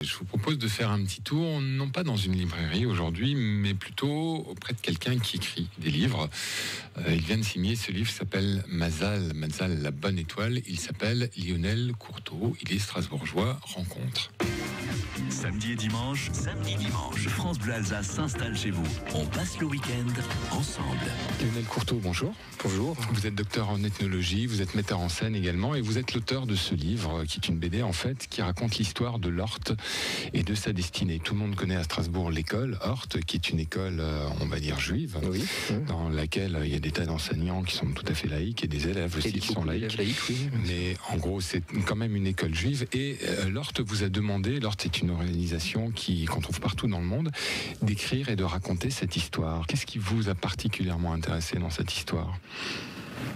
Je vous propose de faire un petit tour, non pas dans une librairie aujourd'hui, mais plutôt auprès de quelqu'un qui écrit des livres. Il vient de signer, ce livre s'appelle Mazal, la bonne étoile. Il s'appelle Lionel Courteau, il est strasbourgeois, rencontre. Samedi et dimanche, France Bleu Alsace s'installe chez vous. On passe le week-end ensemble. Lionel Courteau, bonjour. Bonjour. Vous êtes docteur en ethnologie, vous êtes metteur en scène également, et vous êtes l'auteur de ce livre, qui est une BD en fait, qui raconte l'histoire de l'Orte et de sa destinée. Tout le monde connaît à Strasbourg l'école Orte, qui est une école, on va dire, juive, oui. Dans laquelle il y a des tas d'enseignants qui sont tout à fait laïques, et des élèves aussi qui sont laïques. Oui. Mais en gros, c'est quand même une école juive, et l'Orte vous a demandé, l'Orte est une organisation qu'on trouve partout dans le monde, d'écrire et de raconter cette histoire. Qu'est-ce qui vous a particulièrement intéressé dans cette histoire ?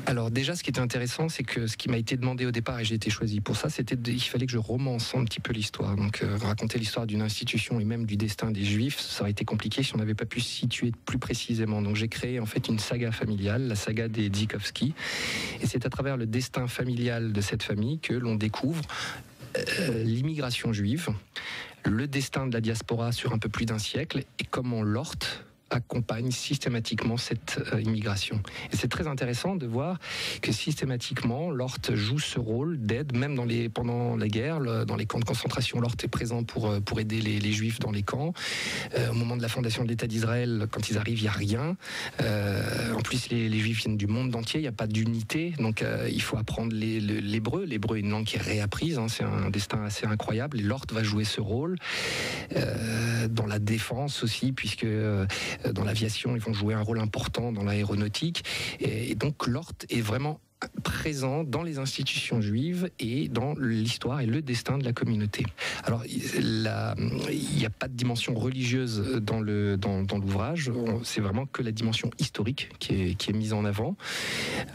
Alors déjà, ce qui était intéressant, c'est que ce qui m'a été demandé au départ, et j'ai été choisi pour ça, il fallait que je romance un petit peu l'histoire. Donc raconter l'histoire d'une institution et même du destin des Juifs, ça aurait été compliqué si on n'avait pas pu se situer plus précisément. Donc j'ai créé en fait une saga familiale, la saga des Dzikowski. Et c'est à travers le destin familial de cette famille que l'on découvre l'immigration juive, le destin de la diaspora sur un peu plus d'un siècle, et comment l'Orte accompagne systématiquement cette immigration. Et c'est très intéressant de voir que systématiquement, l'Orte joue ce rôle d'aide, même pendant la guerre, dans les camps de concentration. L'Orte est présent pour aider les Juifs dans les camps. Au moment de la fondation de l'État d'Israël, quand ils arrivent, il n'y a rien. En plus, les Juifs viennent du monde entier, il n'y a pas d'unité, donc il faut apprendre l'hébreu. L'hébreu est une langue qui est réapprise, c'est un destin assez incroyable, et l'Orte va jouer ce rôle. Dans la défense aussi, puisque dans l'aviation, ils vont jouer un rôle important dans l'aéronautique. Et donc l'Orte est vraiment présent dans les institutions juives et dans l'histoire et le destin de la communauté. Alors, il n'y a pas de dimension religieuse dans l'ouvrage, c'est vraiment que la dimension historique qui est mise en avant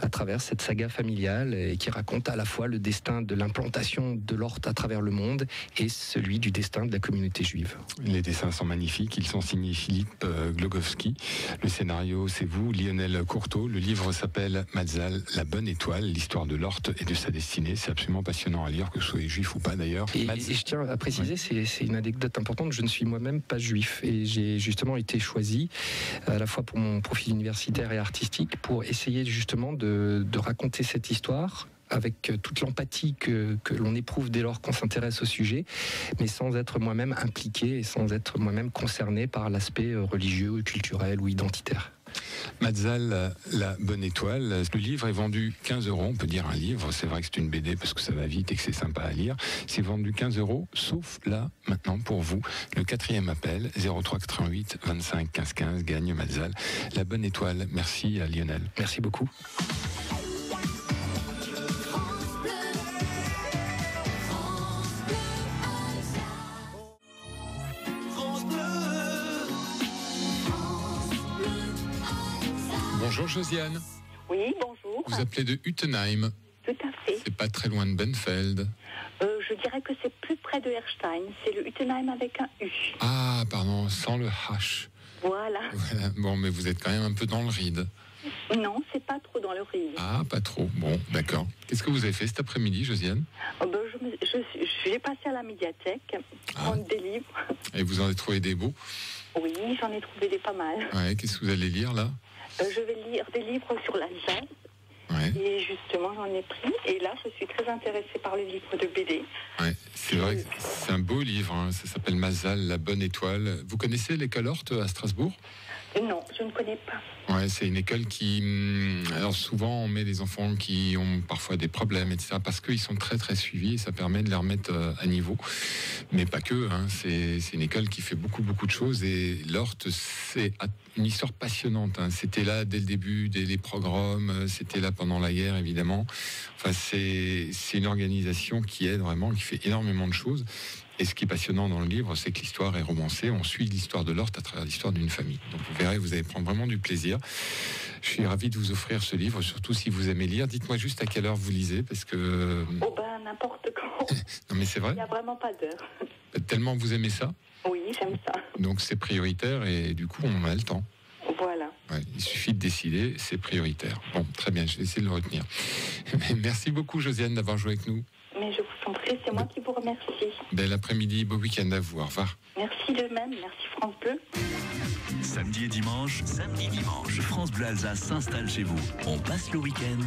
à travers cette saga familiale et qui raconte à la fois le destin de l'implantation de l'Orte à travers le monde et celui du destin de la communauté juive. Les dessins sont magnifiques, ils sont signés Philippe Glogowski. Le scénario, c'est vous, Lionel Courteau. Le livre s'appelle Mazal, la bonne étoile, l'histoire de l'Orte et de sa destinée. C'est absolument passionnant à lire, que vous soyez juif ou pas d'ailleurs. Et je tiens à préciser, c'est une anecdote importante, je ne suis moi-même pas juif et j'ai justement été choisi à la fois pour mon profil universitaire et artistique pour essayer justement de raconter cette histoire avec toute l'empathie que l'on éprouve dès lors qu'on s'intéresse au sujet, mais sans être moi-même impliqué et sans être moi-même concerné par l'aspect religieux ou culturel ou identitaire. Mazal, la bonne étoile. Le livre est vendu 15 €. On peut dire un livre. C'est vrai que c'est une BD parce que ça va vite et que c'est sympa à lire. C'est vendu 15 €, sauf là, maintenant, pour vous. Le 4e appel, 03 88 25 15 15, gagne Mazal, la bonne étoile. Merci à Lionel. Merci beaucoup. Bonjour Josiane. Oui, bonjour. Vous appelez de Utenheim. Tout à fait. C'est pas très loin de Benfeld. Je dirais que c'est plus près de Erstein. C'est le Utenheim avec un U. Ah, pardon, sans le H. Voilà. Bon, mais vous êtes quand même un peu dans le ride. Non, c'est pas trop dans le riz. Ah, pas trop. Bon, d'accord. Qu'est-ce que vous avez fait cet après-midi, Josiane ? J'ai passé à la médiathèque, prendre des livres. Et vous en avez trouvé des beaux ? Oui, j'en ai trouvé des pas mal. Ouais, qu'est-ce que vous allez lire là ? Je vais lire des livres sur l'Alsace. Ouais. Et justement, j'en ai pris. Et là, je suis très intéressée par le livre de BD. Ouais, c'est vrai que c'est un beau livre. Ça s'appelle Mazal, la bonne étoile. Vous connaissez l'école Orte à Strasbourg ? Non, je ne connais pas. Ouais, c'est une école qui... Alors souvent, on met des enfants qui ont parfois des problèmes, etc. parce qu'ils sont très très suivis et ça permet de les remettre à niveau. Mais pas que. C'est une école qui fait beaucoup de choses et l'Orte, c'est une histoire passionnante. C'était là dès le début, dès les pogroms, c'était là pendant la guerre, évidemment. Enfin, c'est une organisation qui aide vraiment, qui fait énormément de choses. Et ce qui est passionnant dans le livre, c'est que l'histoire est romancée. On suit l'histoire de l'Orte à travers l'histoire d'une famille. Donc vous verrez, vous allez prendre vraiment du plaisir. Je suis ravi de vous offrir ce livre, surtout si vous aimez lire. Dites-moi juste à quelle heure vous lisez, parce que... n'importe quand. Non mais c'est vrai. Il n'y a vraiment pas d'heure. Tellement vous aimez ça. Oui, j'aime ça. Donc c'est prioritaire et du coup on a le temps. Voilà. Ouais, il suffit de décider, c'est prioritaire. Bon, très bien, je vais essayer de le retenir. Merci beaucoup Josiane d'avoir joué avec nous. Mais je vous en prie, c'est moi qui vous remercie. remercie. Bel après-midi, beau week-end à vous. Au revoir. Merci de même. Merci France Bleu. Samedi et dimanche, France Bleu Alsace s'installe chez vous. On passe le week-end